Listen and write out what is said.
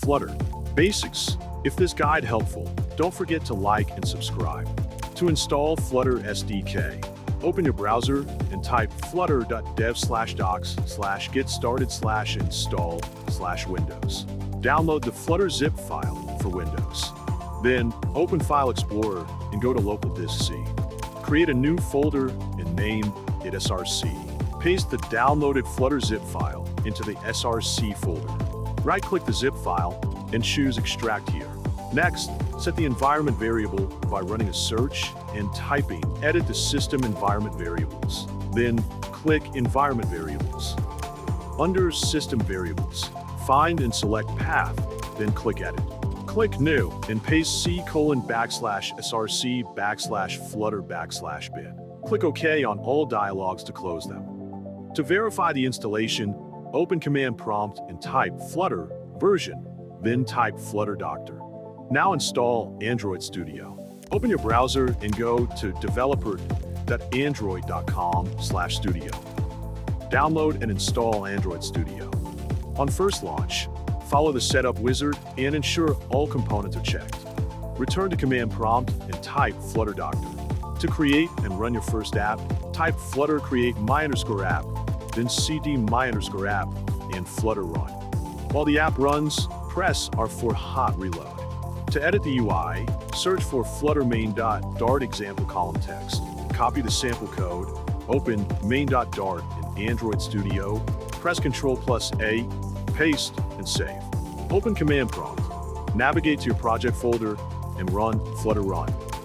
Flutter Basics. If this guide helpful, don't forget to like and subscribe. To install Flutter SDK, open your browser and type flutter.dev/docs/get-started/install/Windows. Download the Flutter zip file for Windows. Then, open File Explorer and go to local disk C. Create a new folder and name it src. Paste the downloaded Flutter zip file into the src folder. Right-click the zip file and choose Extract here. Next, set the environment variable by running a search and typing Edit the system environment variables. Then, click Environment Variables. Under System Variables, find and select Path, then click Edit. Click New and paste 𝗕𝗂𝘀/src/flutter/bin. Click OK on all dialogues to close them. To verify the installation, open Command Prompt and type Flutter version, then type Flutter Doctor. Now install Android Studio. Open your browser and go to developer.android.com/studio. Download and install Android Studio. On first launch, follow the setup wizard and ensure all components are checked. Return to Command Prompt and type Flutter Doctor. To create and run your first app, type Flutter create _app, then cd _app and Flutter run. While the app runs, press R for hot reload. To edit the UI, search for Flutter main.dart example column text. Copy the sample code, open main.dart in Android Studio, press Ctrl+A, paste, and save. Open Command Prompt, navigate to your project folder, and run Flutter run.